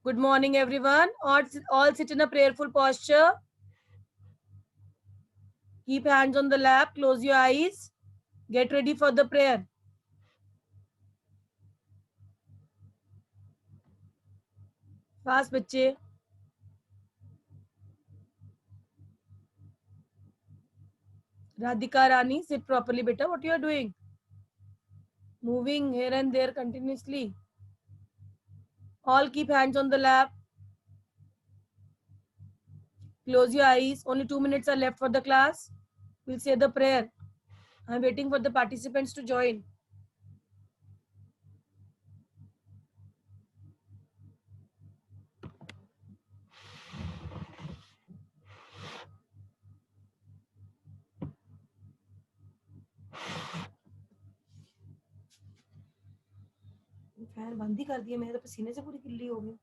Good morning, everyone. All sit in a prayerful posture. Keep hands on the lap. Close your eyes. Get ready for the prayer. Fast, बच्चे. Radhika Rani, sit properly, beta. What you are doing? Moving here and there continuously. All keep hands on the lap. Close your eyes. Only 2 minutes are left for the class. We'll say the prayer. I'm waiting for the participants to join. Fan बंद ही कर दिया, मेरे तो पसीने से पूरी गिल्ली हो गई.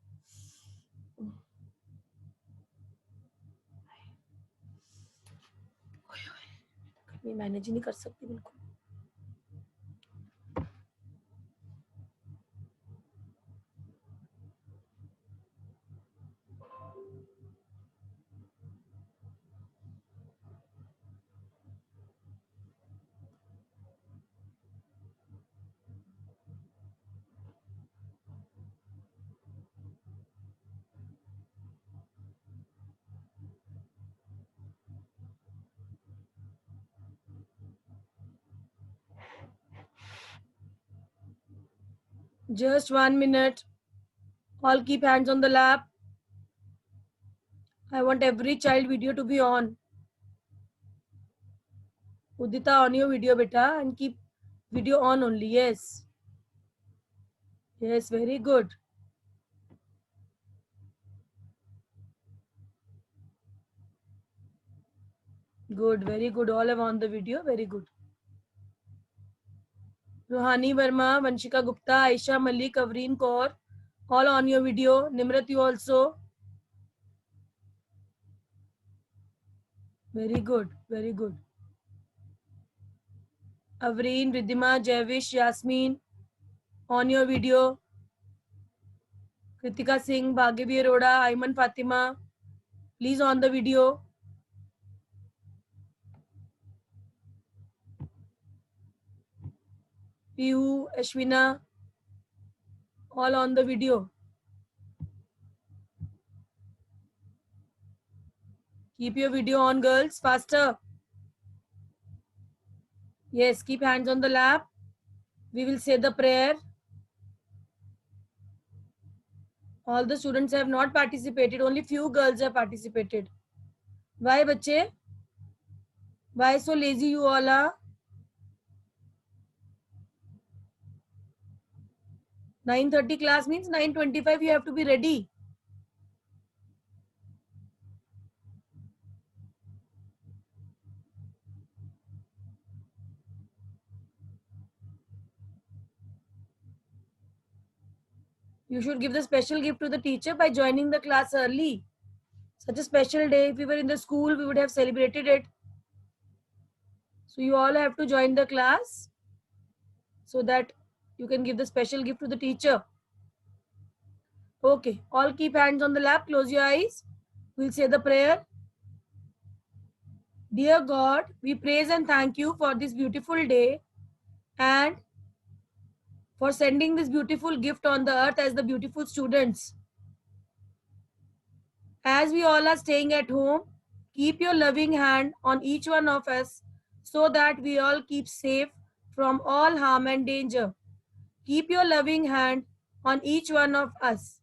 मैं मैनेज ही नहीं कर सकती बिल्कुल. Just 1 minute. All keep hands on the lap. I want every child video to be on. Udita, on your video, beta, and keep video on only. Yes. Yes, very good. Good, very good. All have on the video. Very good. Ruhani Verma, Vanshika Gupta, Aisha Malik, Avreen Kaur, all on your video. Nimrat, you also. Very good, very good. Avreen, Riddhima, Javish, Yasmin, on your video. Kritika Singh, Bhagyavi Arora, Ayman Fatima, please on the video. Piyu, Ashwina, all on the video. Keep your video on, girls, faster. Yes, keep hands on the lap. We will say the prayer. All the students have not participated. Only few girls have participated. Why, bache? Why so lazy you all are? 9:30 class means 9:25 you have to be ready. You should give the special gift to the teacher by joining the class early. Such a special day. If we were in the school, we would have celebrated it. So you all have to join the class so that you can give the special gift to the teacher. Okay, all keep hands on the lap. Close your eyes. We'll say the prayer. Dear God, we praise and thank you for this beautiful day and for sending this beautiful gift on the earth as the beautiful students. As we all are staying at home, keep your loving hand on each one of us so that we all keep safe from all harm and danger. Keep your loving hand on each one of us.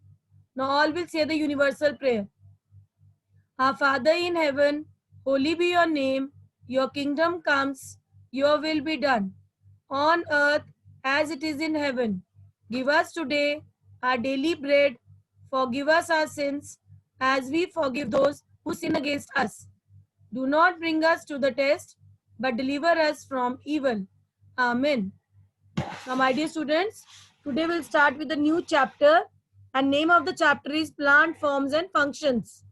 Now all will say the universal prayer. Our Father in heaven, holy be your name. Your kingdom comes, your will be done, on earth as it is in heaven. Give us today our daily bread. Forgive us our sins as we forgive those who sin against us. Do not bring us to the test, but deliver us from evil. Amen. Now, my dear students, today we'll start with a new chapter, and name of the chapter is Plant Forms and Functions.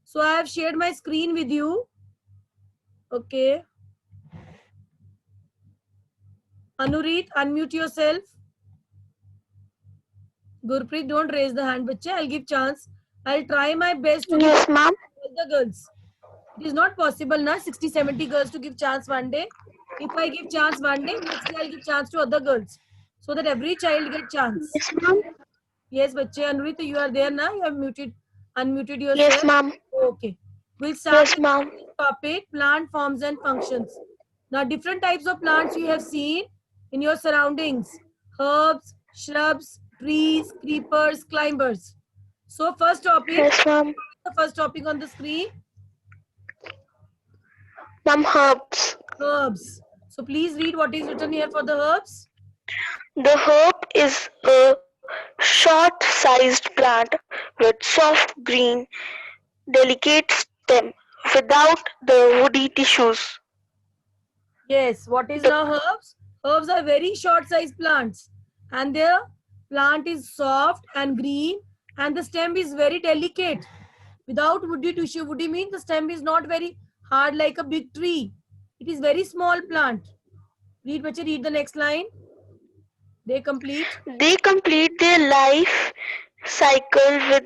So I have shared my screen with you. Okay. Anurit, unmute yourself. Gurpreet, don't raise the hand, bache. I'll give chance. I'll try my best to give Yes, ma'am. all the girls. It is not possible, na, 60, 70 girls to give chance one day. If I give chance one day, next day I'll give chance to other girls. So that every child get chance. Yes, ma'am. Yes, bache. Anurita, you are there now. You have unmuted Yes, yourself. ma'am. Okay. We'll start Yes, with ma'am. the topic plant forms and functions. Now, different types of plants you have seen in your surroundings: herbs, shrubs, trees, creepers, climbers. So, first topic. Yes, ma'am. The first topic on the screen: Ma'am, herbs. herbs. So, please read what is written here for the herbs. The herb is a short-sized plant with soft green, delicate stem without the woody tissues. Yes, what is The now herbs? Herbs are very short sized plants and their plant is soft and green and the stem is very delicate without woody tissue. Woody means the stem is not very hard like a big tree. It is very small plant. Read, bache, read the next line. They complete. they complete their life cycle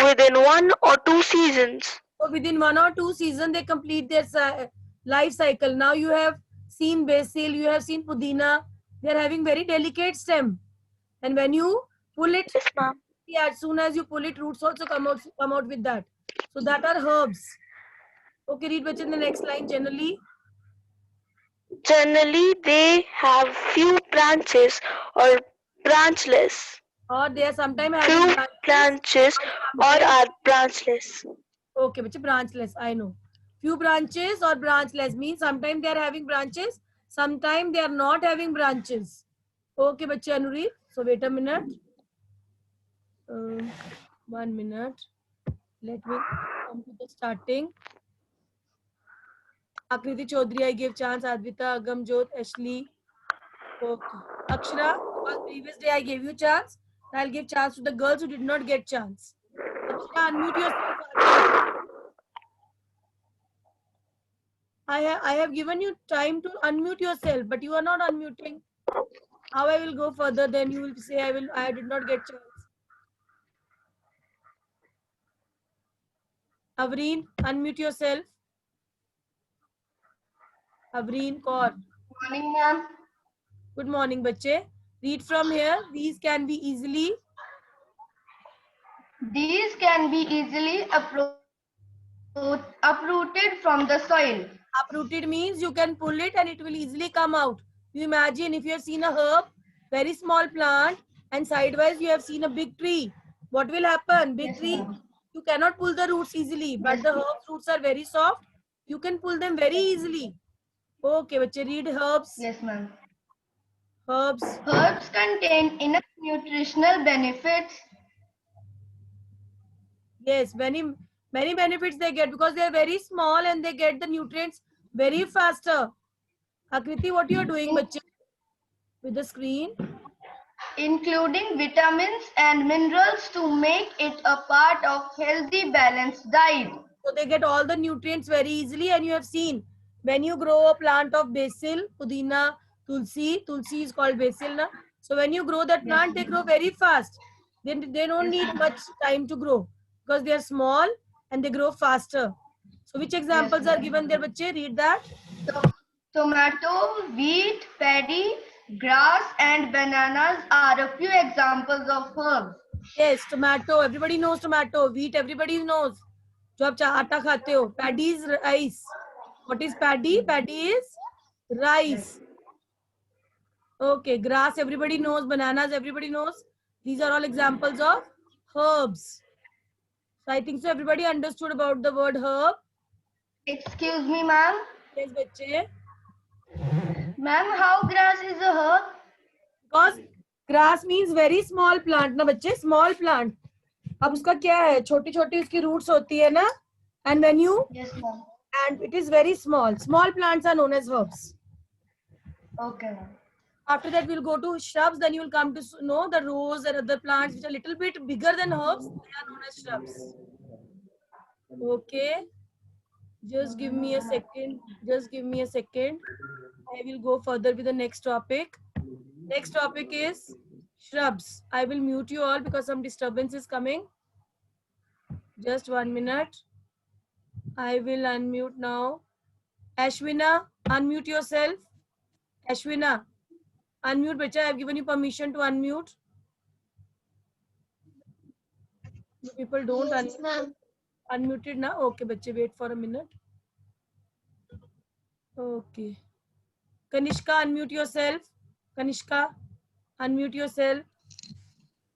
within 1 or 2 seasons. So within 1 or 2 seasons, they complete their life cycle. Now you have seen basil, you have seen pudina. They are having very delicate stem. And when you pull it, Yes, ma'am. as soon as you pull it, roots also come out with that. So that are herbs. Okay, read what's in the next line. Generally, they have few branches or branchless. Or they are sometimes having Few branches, branches or or sometimes are branchless. okay, which branchless. I know. Few branches or branchless means sometimes they are having branches, sometimes they are not having branches. Okay, bache Anurit. So wait a minute. 1 minute. Let me come to the starting. Akriti Chaudhary, I gave chance. Advita, Agamjot, Ashley. Okay. Akshara, because previous day I gave you chance, I'll give chance to the girls who did not get chance. Akshara, unmute yourself. I have given you time to unmute yourself, but you are not unmuting. How I will go further? Then you will say I did not get chance. Avreen, unmute yourself. Avreen Kaur. Morning, ma'am. Good morning, bache. Read from here. These can be easily. These can be easily uprooted from the soil. Uprooted means you can pull it and it will easily come out. You imagine if you have seen a herb, very small plant, and sidewise you have seen a big tree. What will happen? Big Yes, tree, ma'am. you cannot pull the roots easily, but Yes, the herbs roots are very soft. You can pull them very easily. Okay, bache, read herbs. yes, ma'am. Herbs. Herbs contain enough nutritional benefits. Yes, many benefits they get because they are very small and they get the nutrients very faster. Akriti, what you are doing, in- bache, with the screen? Including vitamins and minerals to make it a part of healthy balanced diet. So they get all the nutrients very easily. And you have seen when you grow a plant of basil, pudina, tulsi is called basil. Na? So when you grow that Yes, plant, they grow very fast. They don't yes, need ma'am. much time to grow because they are small and they grow faster. So which Yes, examples are ma'am. given there, bache? Read that. Tomato, wheat, paddy, grass, and bananas are a few examples of herbs. Yes, tomato. Everybody knows tomato. Wheat, everybody knows. जो आप आटा खाते हो. Paddy is rice. What is paddy? Paddy is Yes. rice. Okay, grass, everybody knows. Bananas, everybody knows. These are all examples of herbs. So I think so everybody understood about the word herb. Excuse me, ma'am. Yes, बच्चे. Ma'am, how grass is a herb? Because grass means very small plant ना बच्चे, small plant. अब उसका क्या है, छोटी छोटी उसकी roots होती है ना, and when you Yes, ma'am. and it is very small. Small plants are known as herbs. Okay, ma'am. After that, we'll go to shrubs. Then you will come to know the rose and other plants which are a little bit bigger than herbs. They are known as shrubs. Okay. Just give me a second. Just give me a second. I will go further with the next topic. Next topic is Shrubs. I will mute you all because some disturbance is coming. Just 1 minute. I will unmute now. Ashwina, unmute yourself. Ashwina, unmute, bacha. I have given you permission to unmute. You people don't Yes, unmute. ma'am. Unmuted now. Okay, bache, wait for a minute. Okay. Kanishka, unmute yourself. Kanishka, unmute yourself.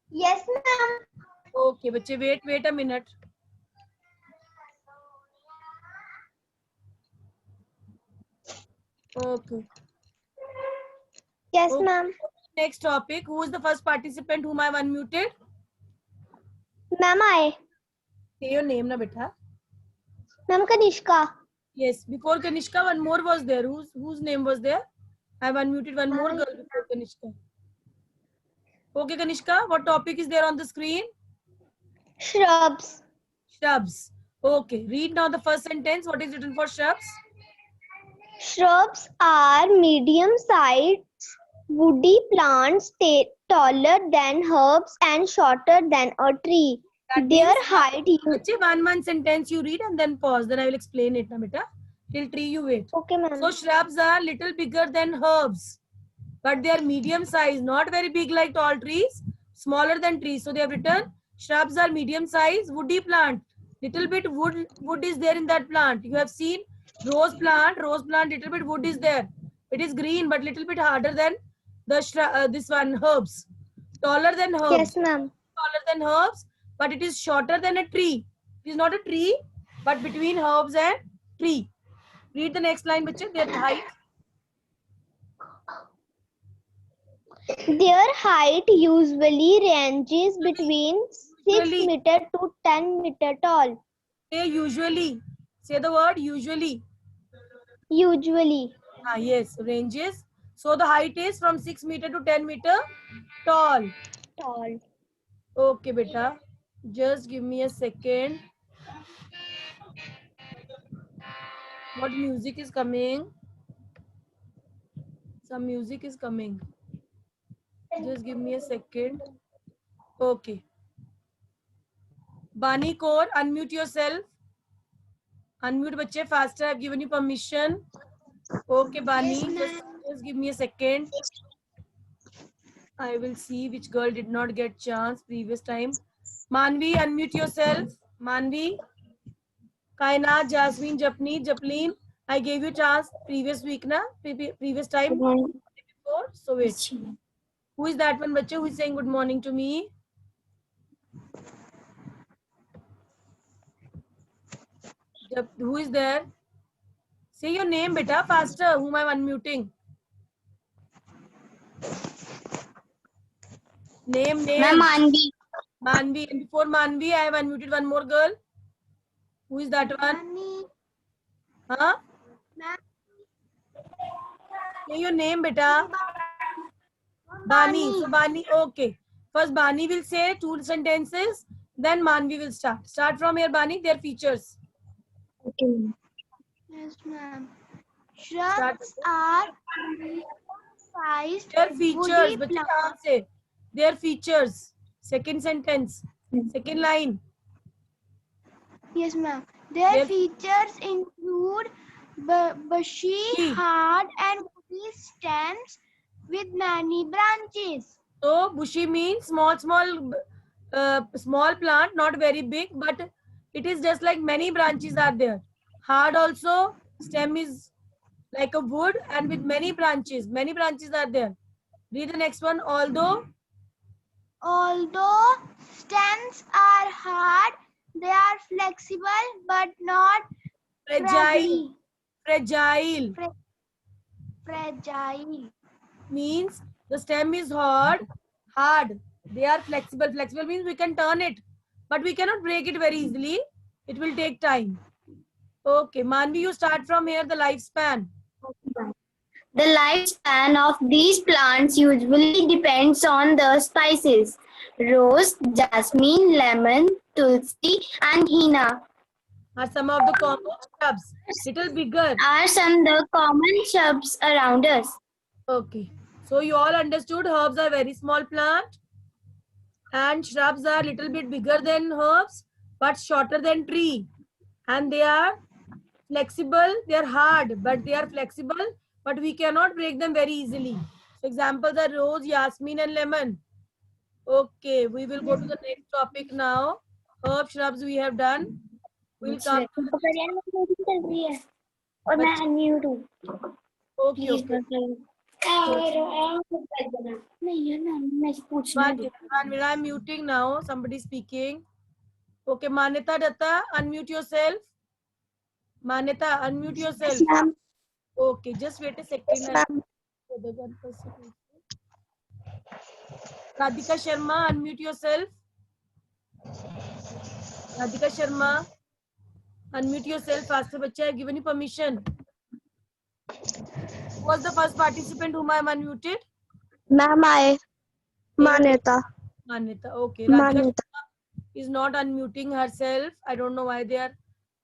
Yes, ma'am. Okay, bache, wait a minute. Okay. Yes, Okay. ma'am. Next topic. Who is the first participant whom I have unmuted? Ma'am, Say your name, na beta. Ma'am Kanishka. Yes. Before Kanishka, one more was there. Whose name was there? I have unmuted one more girl before Kanishka. Okay, Kanishka. What topic is there on the screen? Shrubs. Shrubs. Okay. Read now the first sentence. What is written for shrubs? Shrubs are medium-sized woody plants taller than herbs and shorter than a tree. That Their means, height Bache, one sentence you read and then pause. Then I will explain it, na beta. Till tree you wait. Okay, ma'am. So shrubs are little bigger than herbs, but they are medium size, not very big like tall trees, smaller than trees. So they have written shrubs are medium size woody plant. Little bit wood is there in that plant. You have seen rose plant, little bit wood is there. It is green but little bit harder than the this one herbs. Taller than herbs. Yes, ma'am. Taller than herbs, but it is shorter than a tree. It is not a tree, but between herbs and tree. Read the next line, bache. Their height. Their height usually ranges between 6 Usually. meter to 10 meter tall. Say usually. Say the word usually. Usually. Yes, ranges. So the height is from 6 meter to 10 meter tall. Tall. Okay, beta. Just give me a second. What music is coming? Some music is coming. Just give me a second. Okay. Bani Kaur, unmute yourself. Unmute, bache, faster. I've given you permission. Okay, Bani. Just give me a second. I will see which girl did not get chance previous time. Manvi, unmute yourself. Manvi. Kaina, Jasmine, Japneet, Japleen. I gave you chance previous week, na? Previous time. Before. So wait. Who is that one bache who is saying good morning to me? Who is there? Say your name, beta, faster. Whom I am unmuting? Name. Ma'am Manvi. Manvi. And before Manvi, I have unmuted one more girl. Who is that one? Huh? Say your name, beta. Bani. So Bani, okay. First Bani will say 2 sentences. Then Manvi will start. Start from here, Bani. Their features. Okay. Yes, ma'am. Start. Shrubs are sized Their features. woody But plants. can't say. Their features. Second sentence. Second line. Yes, ma'am. Their Their- features include bushy, Bushy. hard, and woody stems with many branches. So bushy means small plant, not very big, but it is just like many branches are there. Hard also, stem is like a wood and with many branches. Many branches are there. Read the next one. Although stems are hard, they are flexible but not Fragile. fragile. Fragile Fragile. means the stem is hard. They are flexible. Flexible means we can turn it, but we cannot break it very easily. It will take time. Okay, Manvi, you start from here, the lifespan. The lifespan of these plants usually depends on the spices: rose, jasmine, lemon, tulsi, and henna Are some of the common shrubs. Little bigger. are some the common shrubs around us. Okay. So you all understood herbs are very small plant and shrubs are little bit bigger than herbs but shorter than tree, and they are flexible. They are hard but they are flexible, but we cannot break them very easily. So examples are rose, jasmine and lemon. Okay, we will go to the next topic now. Herb shrubs we have done. We'll come to the next topic. और मैं बच्चे- unmute हूँ Okay, please okay. नहीं है ना मैं पूछना है Manvira, I'm muting now. Somebody speaking. Okay, Manita Datta, unmute yourself. Manita, unmute yourself. ma'am. Okay, just wait a second. Yes, ma'am. The one person also. Radhika Sharma, unmute yourself. Radhika Sharma, unmute yourself. Faster, bacha, I have given you permission. Who was the first participant whom I am unmuted? Ma'am, I. Manita. Manita. Okay. Radhika Manita. Sharma is not unmuting herself. I don't know why they are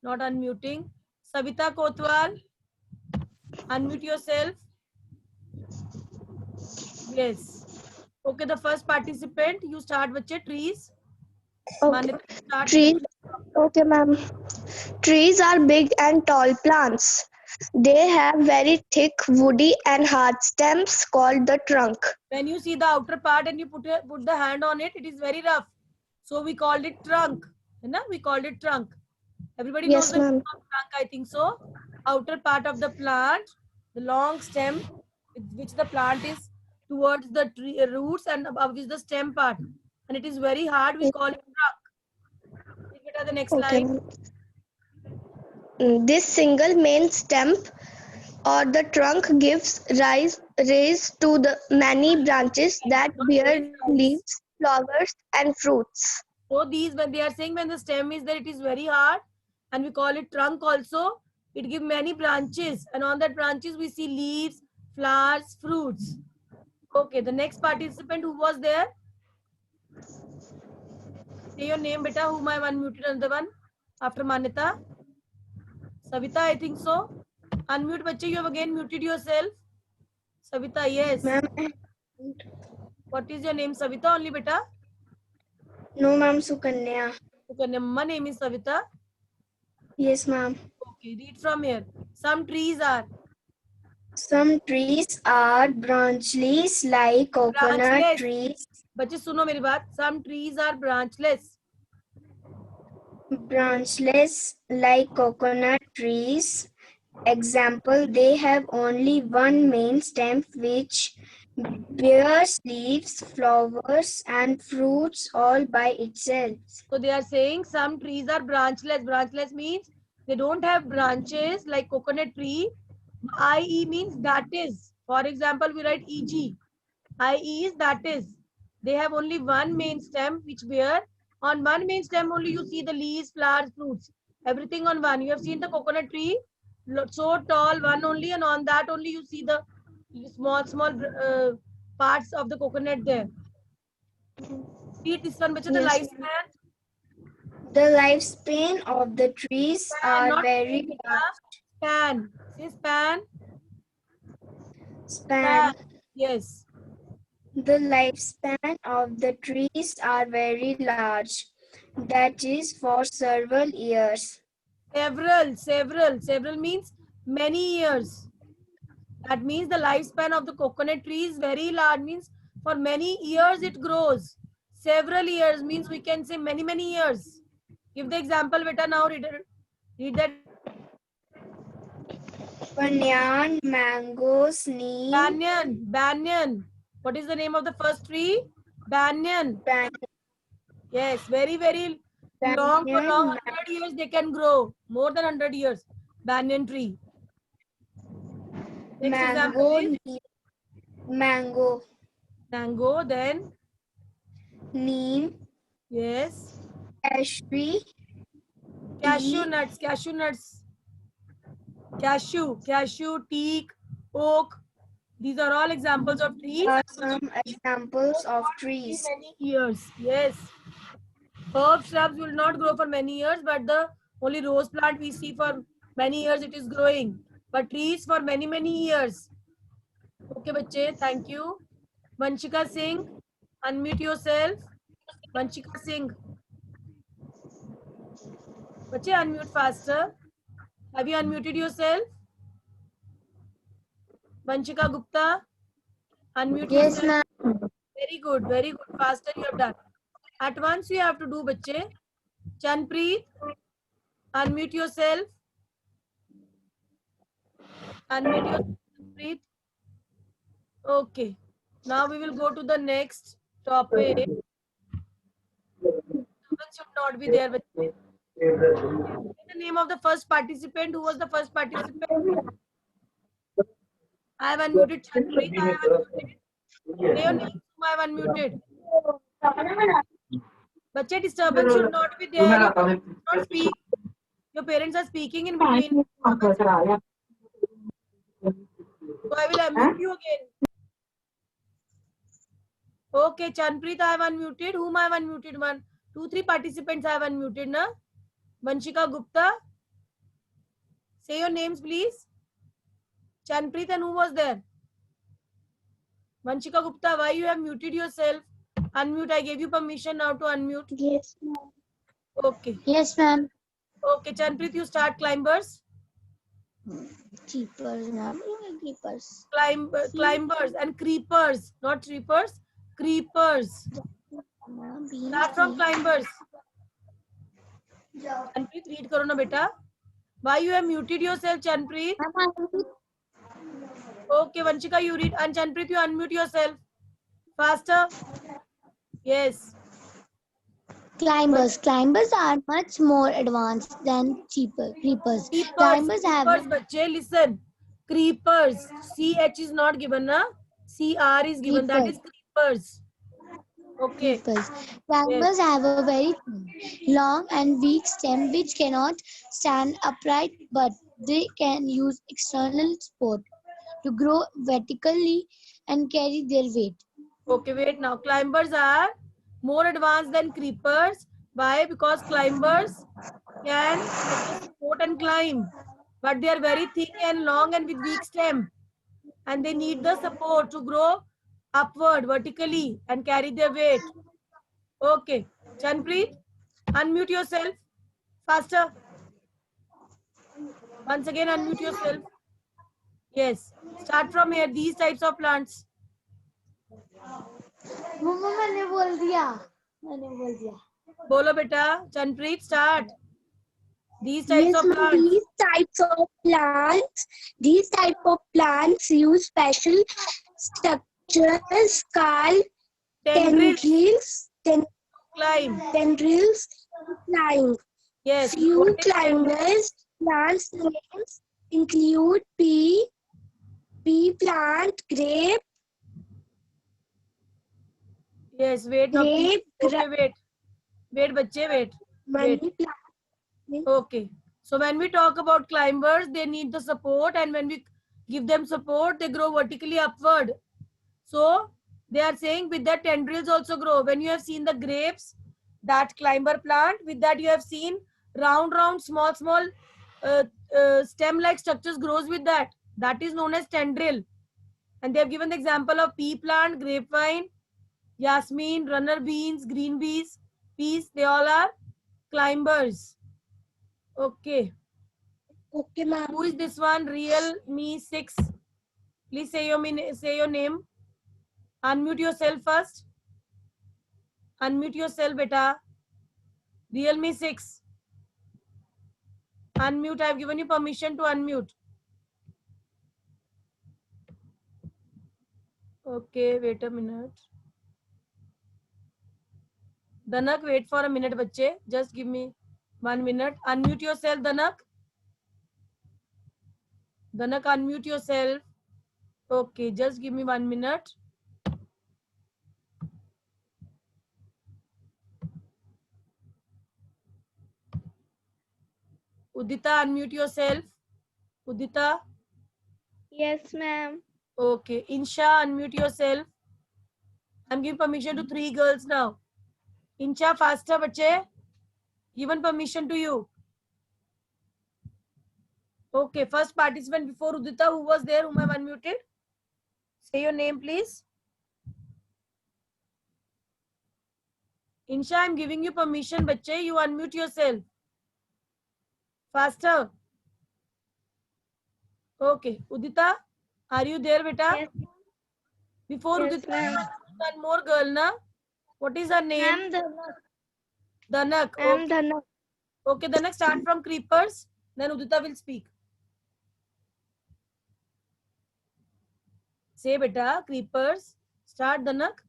not unmuting. Savita Kotwal, unmute yourself. Yes. Okay, the first participant, you start with your trees. Okay. Manita, start. Trees. Okay, ma'am. Trees are big and tall plants. They have very thick, woody and hard stems called the trunk. When you see the outer part and you put the hand on it, it is very rough. So we called it trunk. We called it trunk. Everybody Yes, knows the meaning ma'am. of trunk, I think so. Outer part of the plant, the long stem with which the plant is towards the tree roots, and above is the stem part. And it is very hard, we call it trunk. Please, beta, the next Okay, slide. ma'am. This single main stem or the trunk gives rise to the many branches that bear leaves, flowers and fruits. So these, when they are saying when the stem is there, it is very hard, and we call it trunk also. It gives many branches, and on that branches we see leaves, flowers, fruits. Okay, the next participant who was there? Say your name, beta, whom I have unmuted, another one after Manita. Savita, I think so. Unmute, bache, you have again muted yourself. Savita, yes. Ma'am, What is your name, Savita? Only beta? no, ma'am, Sukanya. Okay, Namma name is Savita. Yes, ma'am. Okay, read from here. Some trees are Some trees are branchless like coconut Branchless. trees. बच्चे सुनो मेरी बात. Some trees are branchless. Branchless like coconut trees. Example, they have only one main stem which bears leaves, flowers, and fruits all by itself. So they are saying some trees are branchless. Branchless means they don't have branches like coconut tree. IE means that is. For example, we write EG. IE is that is. They have only one main stem which bear. On one main stem only you see the leaves, flowers, fruits. Everything on one. You have seen the coconut tree, so tall, one only, and on that only you see the small parts of the coconut there. Read this one, which is the Yes. lifespan. The lifespan of the trees are Not very span. Say span. span. Yes. The lifespan of the trees are very large. That is for several years. Several means many years. That means the lifespan of the coconut tree is very large, means for many years it grows. Several years means we can say many years. Give the example, beta, now read that. Banyan, mangoes, neem, Banyan. What is the name of the first tree? Banyan. Yes, very long, for long, 100 years they can grow. More than 100 years. Banyan tree. Next example is mango, mango, then neem, yes, cashew, cashew nuts, cashew, teak, oak. These are all examples of trees. are some examples of trees. Many years, yes. Herb shrubs will not grow for many years, but the only rose plant we see for many years it is growing. But trees for many years. Okay, बच्चे, thank you. Vanshika Singh, unmute yourself. Vanshika Singh. बच्चे, unmute faster. Have you unmuted yourself? Vanshika Gupta, unmute Yes, yourself. ma'am. Very good, very good. Faster you have done. At once you have to do, बच्चे. Chanpreet, unmute yourself. Unmute yourself, Chanpreet. Okay. Now we will go to the next topic. Disturbance should not be there. बच्चे. The name of the first participant. Who was the first participant? I have unmuted Chanpreet. I have unmuted. Say your names whom I have unmuted. Bachche, disturbance should not be there. Your parents should not speak. Your parents are speaking in between. So I will unmute you again. Okay, Chanpreet, I have unmuted. Whom I have unmuted? 1, 2, 3 participants I have unmuted, na? Vanshika Gupta. Say your names, please. Chanpreet, and who was there? Vanshika Gupta, why you have muted yourself? Unmute. I gave you permission now to unmute. Yes, ma'am. Okay. Yes, ma'am. Okay, Chanpreet, you start climbers. Keepers, ma'am. Keepers. Climbers and creepers, not creepers. Creepers. Start from climbers. Chanpreet, read karo na beta. Why you have muted yourself, Chanpreet? Okay, Vanshika, you read. And Chanpreet, you unmute yourself. Faster. Yes. Climbers. Climbers are much more advanced than creepers. Climbers have Creepers, bache, listen. Creepers. CH is not given, na? CR is given. That is creepers. Okay. creepers. Climbers have a very thin, long and weak stem which cannot stand upright, but they can use external support to grow vertically and carry their weight. Okay, wait now. Climbers are more advanced than creepers. Why? Because climbers can support and climb, but they are very thick and long and with weak stem, and they need the support to grow upward vertically and carry their weight. Okay, Chanpreet, unmute yourself faster. Once again, unmute yourself. Yes, start from here. These types of plants. मम्मा मैंने बोल दिया Bolo beta, Chanpreet, start. These types of plants. These type of plants use special structures called Tendrils. Climb. tendrils to climb. Yes. Few What is climbers plants names include pea plant, grape, Yes, wait. Now, grape, okay, wait. Wait, bache, wait. money Wait. plant. Okay. So when we talk about climbers, they need the support, and when we give them support, they grow vertically upward. So they are saying with that tendrils also grow. When you have seen the grapes, that climber plant, with that you have seen round, small stem-like structures grows with that. That is known as tendril. And they have given the example of pea plant, grapevine, Yasmin, runner beans, green peas, they all are climbers. Okay. Okay, ma'am. Who is this one? Realme 6. Please say your name. Unmute yourself first. Unmute yourself, beta. Realme 6. Unmute. I have given you permission to unmute. Okay, wait a minute. Danak, wait for a minute, bache. Just give me 1 minute. Unmute yourself, Danak. Danak, unmute yourself. Okay, just give me 1 minute. Udita, unmute yourself. Udita. Yes, ma'am. Okay. Insha, unmute yourself. I'm giving permission to 3 girls now. Insha, faster, bache. Given permission to you. Okay, first participant before Udita, who was there, whom I have unmuted? Say your name, please. Insha, I'm giving you permission, bache. You unmute yourself. Faster. Okay. Udita, are you there, beta? Yes. Before Yes, Udita, ma'am. one more girl, na? What is her name? Ma'am, Dhanak. Danak. Ma'am, Okay. Dhanak. Okay, Danak, start from creepers. Then Udita will speak. Say, beta, creepers. Start, Danak.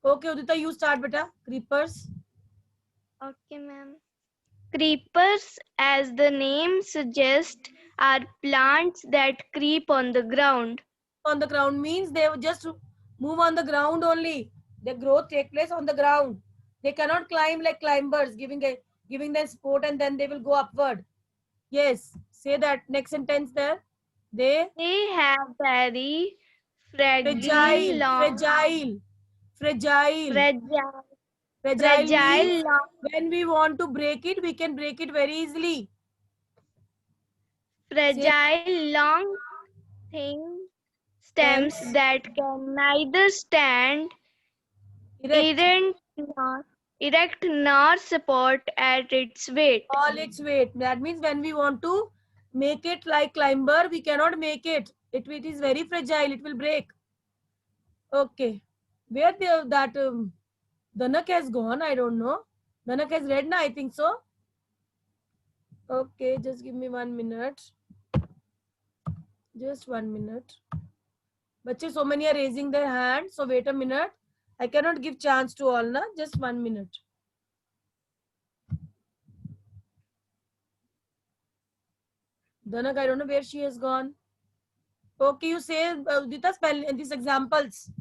Okay, Udita, you start, beta. Creepers. Okay, ma'am. Creepers, as the name suggests, are plants that creep on the ground. On the ground means they just move on the ground only. Their growth take place on the ground. They cannot climb like climbers, giving them support and then they will go upward. Yes, say that next sentence there. They They have very fragile, fragile, long, fragile, fragile, fragile means fragile, long, when we want to break it, we can break it very easily. Say fragile, long, thin stems stems, that can neither stand erect, erect nor support at its weight. all its weight. That means when we want to make it like climber, we cannot make it. It is very fragile. It will break. Okay. Where that Danak has gone? I don't know. Danak has read, na? I think so. Okay, just give me 1 minute. Just 1 minute. Bache, so many are raising their hands. So wait a minute. I cannot give chance to all, na? Just 1 minute. Danak, I don't know where she has gone. Okay, you say Udita, spell these examples.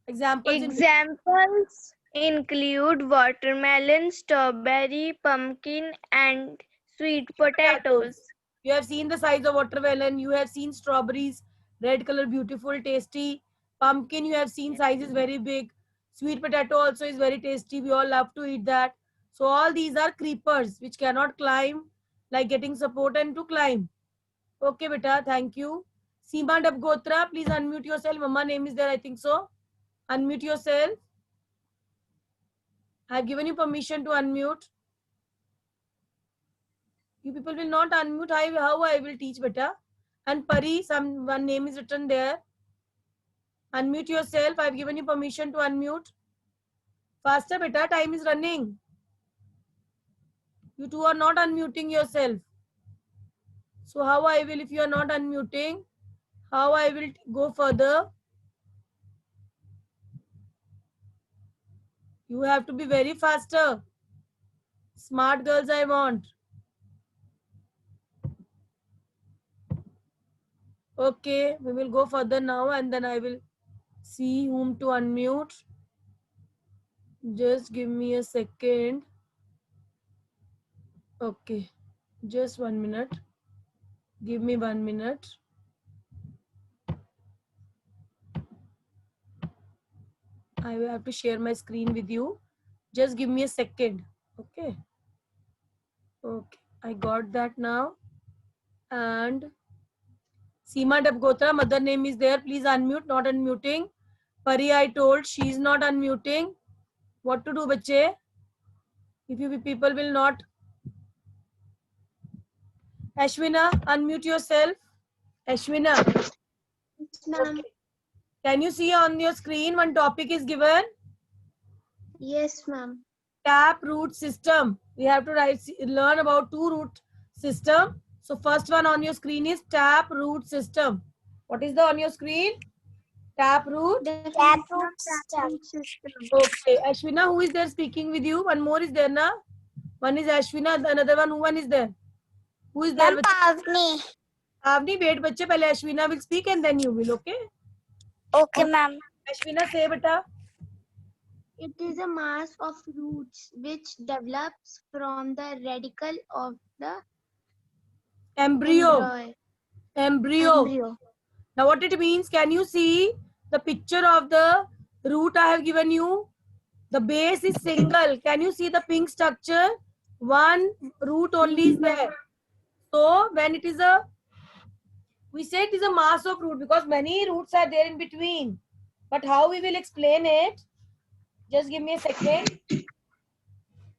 Examples include watermelon, strawberry, pumpkin, and sweet potatoes. You have seen the size of watermelon. You have seen strawberries, red color, beautiful, tasty. Pumpkin, you have seen size is very big. Sweet potato also is very tasty. We all love to eat that. So all these are creepers which cannot climb, like getting support and to climb. Okay, beta, thank you. Seema Dabgotra, please unmute yourself. Mama name is there, I think so. Unmute yourself. I have given you permission to unmute. You people will not unmute. How I will teach, beta? And Pari, one name is written there. Unmute yourself. I have given you permission to unmute. Faster, beta. Time is running. You two are not unmuting yourself. So how I will, if you are not unmuting, how I will go further? You have to be very faster. Smart girls I want. Okay, we will go further now and then I will see whom to unmute. Just give me a second. Okay, just 1 minute. Give me 1 minute. I will have to share my screen with you. Just give me a second. Okay. Okay, I got that now. And Seema Dabgotra, mother name is there. Please unmute, not unmuting. Pari, I told she is not unmuting. What to do, bache? If you people will not. Ashwina, unmute yourself. Ashwina. Yes, ma'am. Can you see on your screen one topic is given? Yes, ma'am. Tap root system. We have to learn about two root system. So first one on your screen is tap root system. What is the on your screen? Tap root. System. Okay, Ashwina, who is there speaking with you? One more is there, na? One is Ashwina, another one is there. Who is there? Pavni. Avni, wait, bache. Pehle Ashwina will speak and then you will, okay? Okay, ma'am. Ashwina, say beta. It is a mass of roots which develops from the radical of the Embryo. embryo. Now what it means, can you see the picture of the root I have given you? The base is single. Can you see the pink structure? One root only is there. So when it is We say it is a mass of root because many roots are there in between. But how we will explain it? Just give me a second.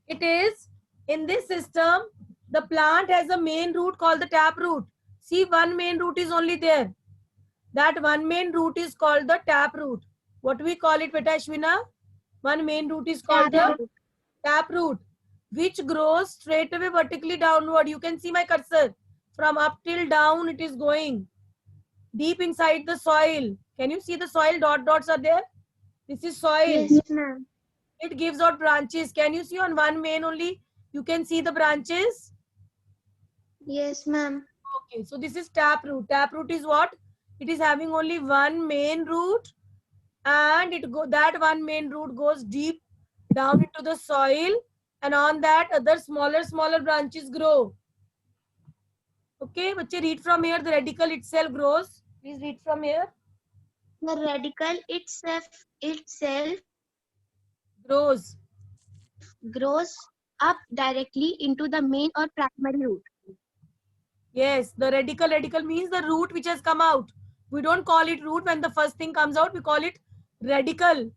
It is in this system, the plant has a main root called the tap root. See, one main root is only there. That one main root is called the tap root. What we call it, Beta Ashwina? One main root is called the tap root, which grows straight away vertically downward. You can see my cursor. From up till down, it is going deep inside the soil. Can you see the soil? Dots are there. This is soil. Yes, ma'am. It gives out branches. Can you see on one main only? You can see the branches. Yes, ma'am. Okay, so this is tap root. Tap root is what? It is having only one main root, and that one main root goes deep down into the soil, and on that other smaller branches grow. Okay, bache, read from here. The radicle itself grows. Please read from here. The radical itself Grows. grows up directly into the main or primary root. Yes, the radical means the root which has come out. We don't call it root when the first thing comes out. We call it radical.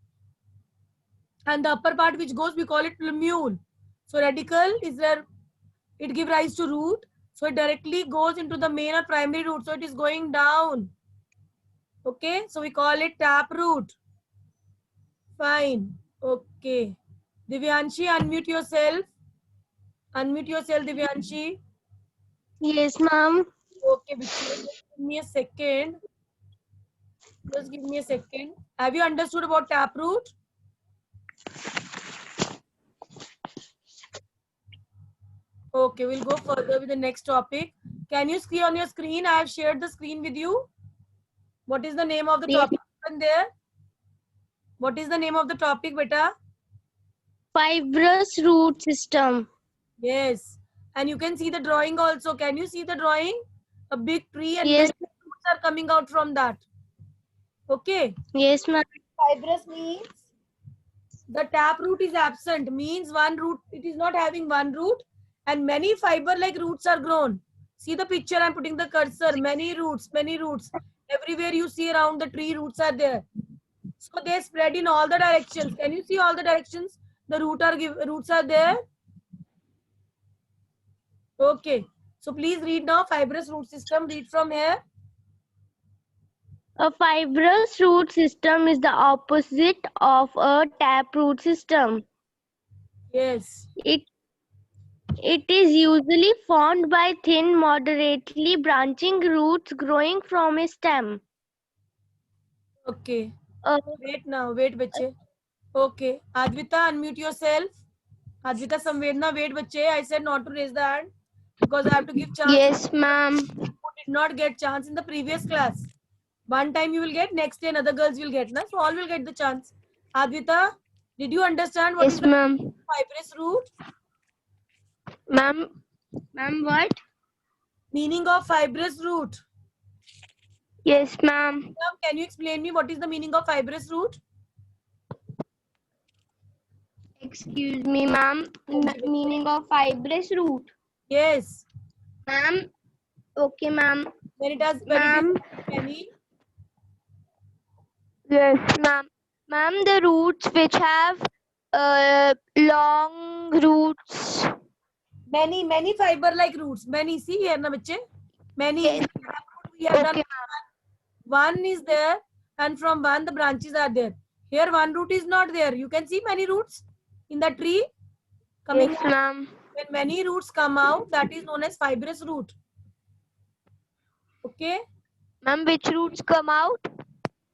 And the upper part which goes, we call it plumule. So radical is where it gives rise to root. So it directly goes into the main or primary root. So it is going down. Okay, so we call it tap root. Fine. Okay. Divyanshi, unmute yourself. Unmute yourself, Divyanshi. Yes, ma'am. Okay, just give me a second. Just give me a second. Have you understood about taproot? Okay, we'll go further with the next topic. Can you see on your screen? I have shared the screen with you. What is the name of the topic there? What is the name of the topic, beta? Fibrous root system. Yes. And you can see the drawing also. Can you see the drawing? A big tree and Yes. many roots are coming out from that. Okay. Yes, ma'am. Fibrous means the tap root is absent. Means one root, it is not having one root, and many fiber like roots are grown. See the picture, I'm putting the cursor. Many roots, many roots. Everywhere you see around the tree, roots are there. So they spread in all the directions. Can you see all the directions? The roots are there. Okay. So please read now. Fibrous root system. Read from here. A fibrous root system is the opposite of a taproot system. Yes. It is usually formed by thin, moderately branching roots growing from a stem. Okay. Uh, Wait now. Wait, bache. Okay. Advita, unmute yourself. Advita Samvedna, wait, bache. I said not to raise the hand because I have to give chance. Yes, ma'am. Who did not get chance in the previous class. One time you will get, next day another girls will get. Na? So all will get the chance. Advita, did you understand what is Yes, the ma'am. fibrous root? Ma'am, what? Meaning of fibrous root. Yes, ma'am. Now, can you explain me what is the meaning of fibrous root? Excuse me, ma'am. Meaning of fibrous root. Yes. Ma'am. Okay, ma'am. When it has Ma'am. many. Yes, ma'am. Ma'am, the roots which have long roots. Many fiber like roots. Many, see here na bache. Many. Yes. We have Okay, done one is there, and from one the branches are there. Here one root is not there. You can see many roots in the tree coming. Yes, ma'am. When many roots come out, that is known as fibrous root. Okay. Ma'am, which roots come out?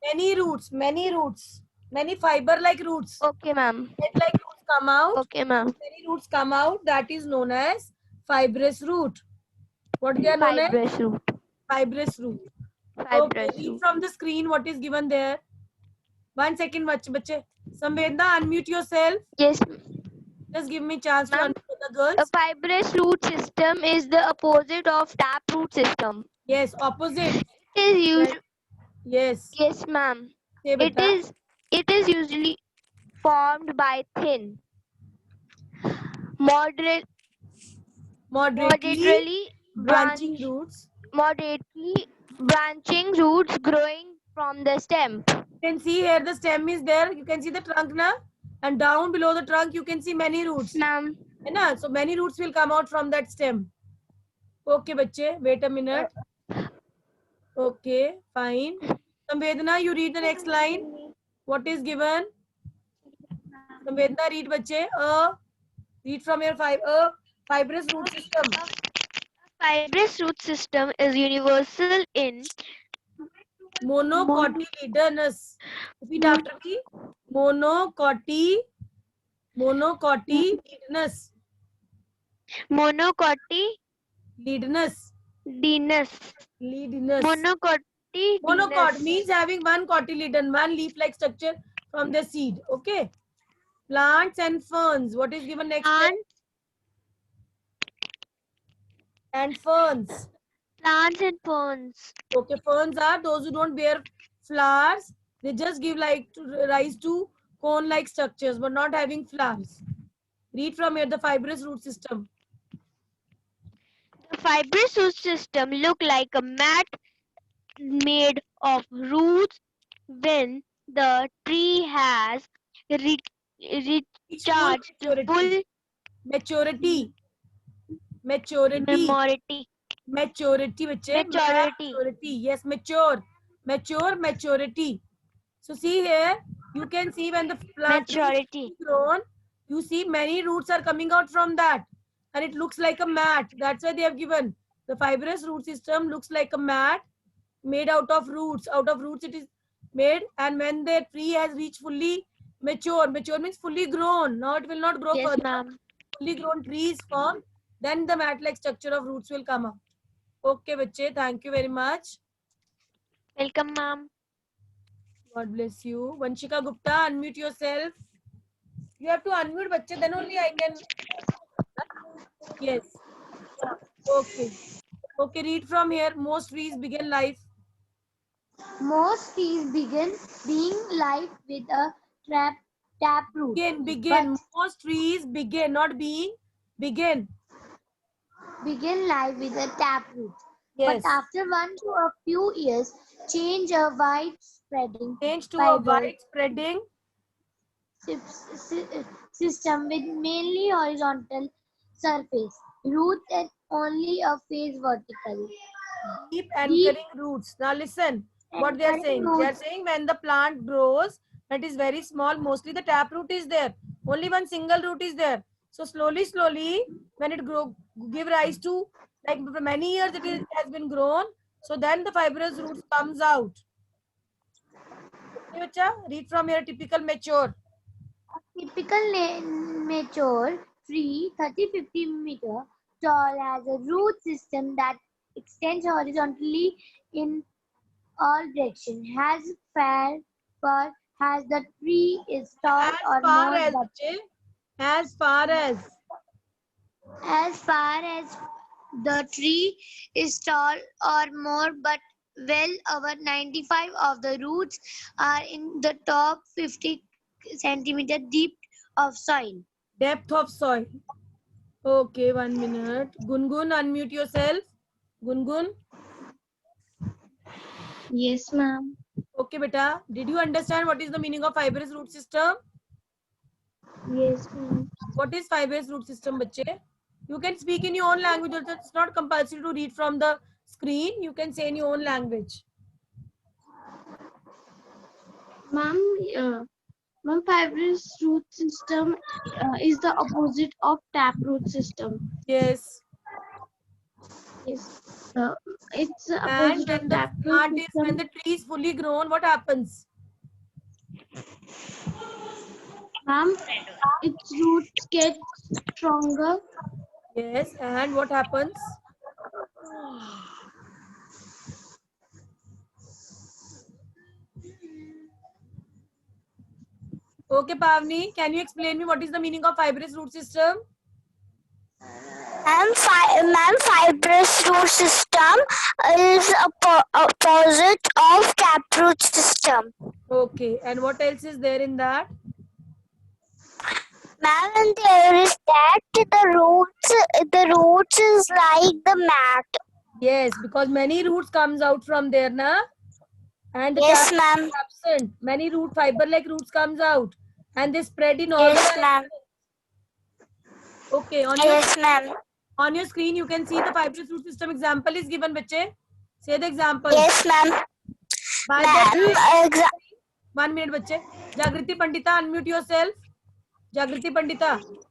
Many roots, many fiber like roots. Okay, ma'am. Like roots come out. Okay, ma'am. Many roots come out. That is known as fibrous root. What they are known as? Fibrous root. Fibrous root. Fibrous Okay, read root. from the screen what is given there. 1 second, bache. Samvedna, unmute yourself. Yes. Just give me chance to Ma'am, unmute the girls. A fibrous root system is the opposite of taproot system. Yes, opposite. It is usually Yes. yes, ma'am. Say It beta. is usually formed by thin, Moderately moderately branching roots. moderately branching roots growing from the stem. You can see here the stem is there. You can see the trunk now, and down below the trunk you can see many roots. Ma'am. है ना? So many roots will come out from that stem. Okay, बच्चे, wait a minute. Okay, fine. Samvedana, you read the next line. What is given? Samvedana, read बच्चे. Read from your fibrous root system. Fibrous root system is universal in Monocotyledonous. Repeat after me. Monocotyledonous. monocotyledonous. Monocotyledonous. Monocot means having one cotyledon, one leaf-like structure from the seed. Okay. Plants and ferns. What is given next? And ferns. Plants and ferns. Okay, ferns are those who don't bear flowers. They just give rise to cone-like structures, but not having flowers. Read from here the fibrous root system. The fibrous root system look like a mat made of roots. When the tree has recharged to full Maturity. maturity. Yes, maturity. So see here, you can see when the plant is grown, you see many roots are coming out from that, and it looks like a mat. That's why they have given the fibrous root system looks like a mat made out of roots. Out of roots it is made, and when the tree has reached fully mature means fully grown. Now it will not grow Yes, further. ma'am. Fully grown trees form, then the mat-like structure of roots will come up. Okay, bache, thank you very much. Welcome, ma'am. God bless you. Vanshika Gupta, unmute yourself. You have to unmute, bache, then only I can. Yes. Okay. Okay, read from here. Most trees begin life. Most trees begin being life with a taproot. Begin. Most trees begin, not being. Begin life with a taproot. Yes. But after 1 to a few years, change a widespreading Change to a widespreading system with mainly horizontal surface, roots and only a phase vertical. Deep anchoring roots. Now listen what they are saying. They are saying when the plant grows, that is very small, mostly the taproot is there. Only one single root is there. So slowly, when it give rise to, like for many years it has been grown. So then the fibrous roots comes out. Okay, bacha? Read from here typical mature. Typical mature tree, 30-50 meter tall, has a root system that extends horizontally in all directions. Has far as the tree is tall or more. As far as the tree is tall or more, but well over 95 of the roots are in the top 50 centimeter deep of soil. Depth of soil. Okay, 1 minute. Gungun, unmute yourself. Gungun. Yes, ma'am. Okay, beta. Did you understand what is the meaning of fibrous root system? Yes, ma'am. What is fibrous root system, bache? You can speak in your own language. Also, it's not compulsory to read from the screen. You can say in your own language. Ma'am, fibrous root system is the opposite of taproot system. Yes. Yes. It's the opposite of taproot system. When the tree is fully grown, what happens? Ma'am, its roots get stronger. Yes, and what happens? Okay, Pavni, can you explain me what is the meaning of fibrous root system? Ma'am, fibrous root system is opposite of taproot system. Okay, and what else is there in that? Ma'am, and there is that the roots is like the mat. Yes, because many roots comes out from there, na? And the Yes, taproot ma'am. is absent. Many root fiber-like roots comes out, and they spread in all the Yes, ma'am. directions. Okay, Yes, ma'am. on your screen you can see the fibrous root system example is given, bache. Say the example. Yes, ma'am. By that Ma'am, time, 1 minute, bache. Jagriti Pandita, unmute yourself. Jagriti Pandita,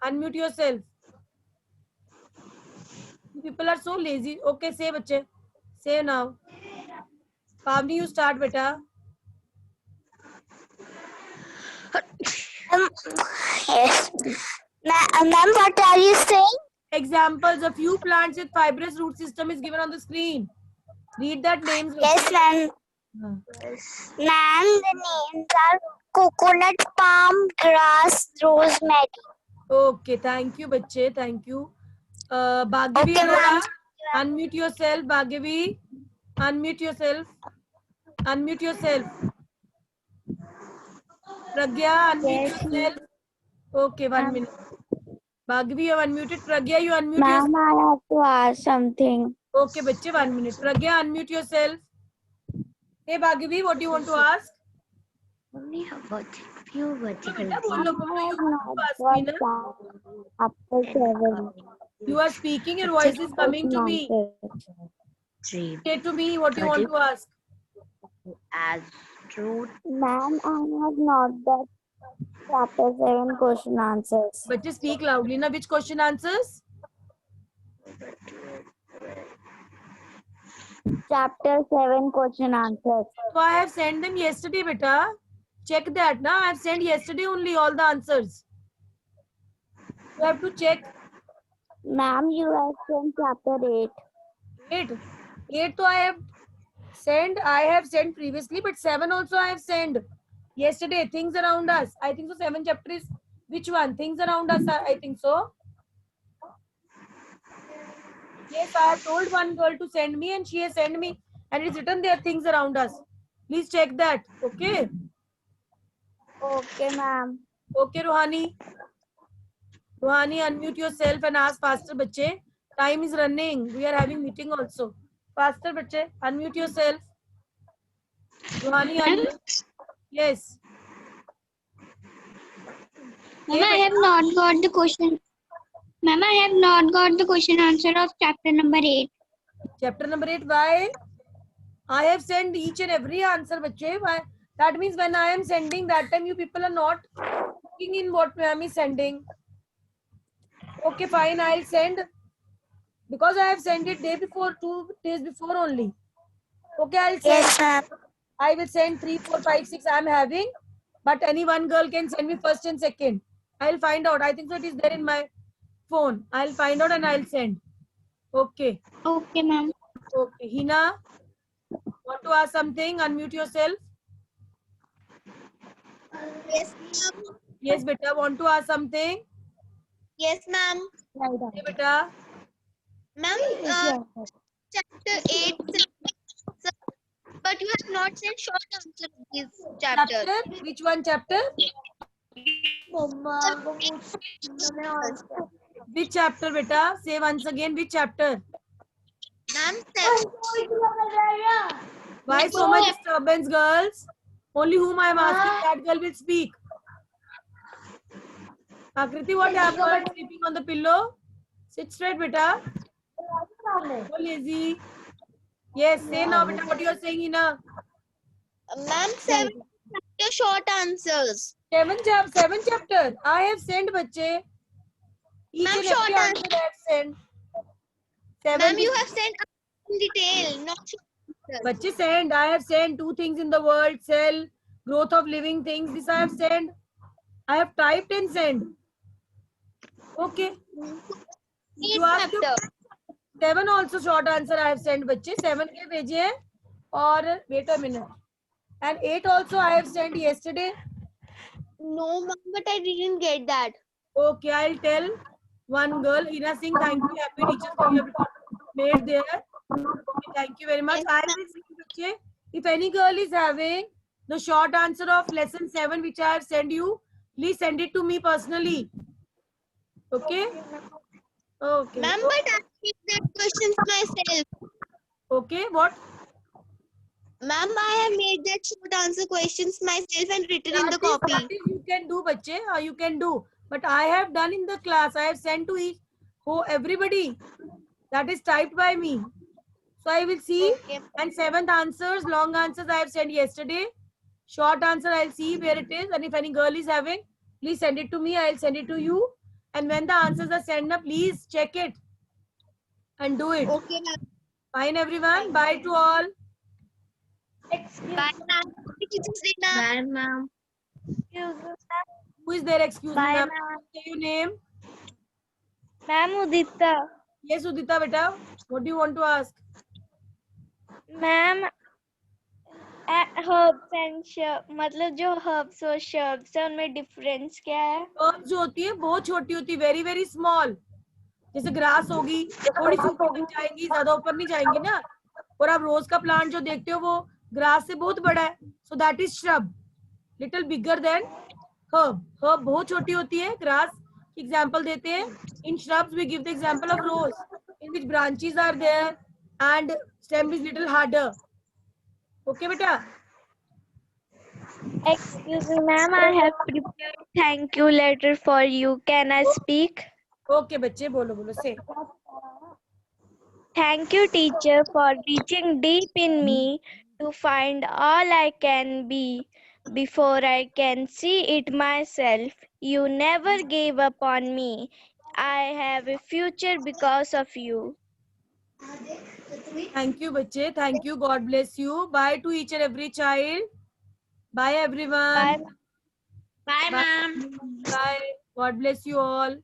unmute yourself. You people are so lazy. Okay, say, bache. Say now. Pavni, you start, beta. yes. Ma'am, what are you saying? Examples of few plants with fibrous root system is given on the screen. Read that names. Yes, ma'am. Ma'am, the names are coconut, palm, grass, rosemary. Okay, thank you, bache. Thank you. Bhagyavi Okay, Arora, ma'am. unmute yourself. Bhagyavi, unmute yourself. Unmute yourself. Pragya, unmute yourself. Okay, 1 minute. Bhagyavi, you have unmuted. Pragya, you unmute yourself. Ma'am, I have to ask something. Okay, bache, 1 minute. Pragya, unmute yourself. Hey, Bhagyavi, what do you want to ask? Only about few vertical Beta, bolo, bolo, you Ma'am, want to ask me, na? after 7. You are speaking, your voice is coming to me. tree Say to me what you want to ask. as root. Ma'am, I have not that chapter 7 question answers. But just speak loudly. Now, which question answers? Chapter 7 question answers. So I have sent them yesterday, beta. Check that. Now I have sent yesterday only all the answers. You have to check. Ma'am, you have sent chapter 8. 8. 8 so I have sent previously, but 7 also I have sent yesterday. Things around us. I think so. 7 chapter is which one? Things around us. I think so. Yes, I have told one girl to send me, and she has sent me, and it's written there things around us. Please check that. Okay. Okay, ma'am. Okay, Ruhani. Ruhani, unmute yourself and ask faster, bache. Time is running. We are having meeting also. Faster, bache. Unmute yourself. Ruhani, unmute. Yes. Ma'am, I have not got the question. Ma'am, I have not got the question answer of chapter number 8. Chapter number 8. Why? I have sent each and every answer, bache. Why? That means when I am sending, that time you people are not looking in what ma'am is sending. Okay, fine. I'll send because I have sent it day before, 2 days before only. Okay, I'll send. Yes, ma'am. I will send 3, 4, 5, 6. I'm having, but any one girl can send me first and second. I'll find out. I think so. It is there in my phone. I'll find out and I'll send. Okay. Okay, ma'am. Okay. Hina, want to ask something? Unmute yourself. Yes, ma'am. Yes, beta. Want to ask something? Yes, ma'am. Hey, beta. Ma'am, chapter 8, but you have not sent short answer of this chapter. Chapter? Which one chapter? Which chapter, beta? Say once again. Which chapter? Ma'am, Why so much disturbance, girls? Only whom I am asking, that girl will speak. Akriti, what happened? Sleeping on the pillow? Sit straight, beta. So lazy. Yes, say now, beta, what you are saying, Hina. Ma'am, 7 chapter short answers. 7 chapter. I have sent, bache. Each Ma'am, and short every answer I have sent. 7 Ma'am, you have sent in detail, not short answers. Bache send. I have sent 2 things in the world, cell, growth of living things. This I have sent. I have typed and sent. Okay. You have to 7 also short answer I have sent, bache. 7 ke भेजे हैं और wait a minute. And 8 also I have sent yesterday. No, ma'am, but I didn't get that. Okay, I'll tell one girl, Hina Singh, thank you, happy teachers day you have made there. Okay, thank you very much. I will see, bache, if any girl is having the short answer of lesson 7 which I have sent you, please send it to me personally. Okay? Okay. Ma'am, but I did that questions myself. Okay, what? Ma'am, I have made that short answer questions myself and written in the That copy. is you can do, bache. You can do. But I have done in the class. I have sent to each, everybody. That is typed by me. So I will see. Okay. And 7th answers, long answers I have sent yesterday. Short answer I'll see where it is. And if any girl is having, please send it to me. I'll send it to you. And when the answers are sent up, please check it and do it. Okay, ma'am. Fine, everyone. Bye to all. Bye, ma'am. Happy Teachers Day, ma'am. Bye, ma'am. Who is there? Excuse me, Bye, ma'am. ma'am. Say your name. Ma'am Udita. Yes, Udita, beta. What do you want to ask? Ma'am herbs and मतलब जो herbs और shrubs है उनमें difference क्या है? Herbs जो होती है बहुत छोटी होती है, वेरी वेरी स्मॉल. जैसे ग्रास होगी, थोड़ी सी ऊपर तक जाएंगी, ज्यादा ऊपर नहीं जाएंगी ना. और आप रोज का प्लांट जो देखते हो वो ग्रास से बहुत बड़ा है. So that is shrub, little bigger than herb. Herb बहुत छोटी होती है. ग्रास की एग्जांपल देते हैं. In shrubs we give the example of rose in which branches are there and stem is little harder. Okay बेटा. Excuse me, ma'am, I have prepared thank you letter for you. Can I speak? Okay बच्चे, बोलो बोलो से. Thank you, teacher, for reaching deep in me to find all I can be before I can see it myself. You never gave up on me. I have a future because of you. Thank you, बच्चे. Thank you. God bless you. Bye to each and every child. Bye, everyone. Bye. Bye, ma'am. Bye. God bless you all.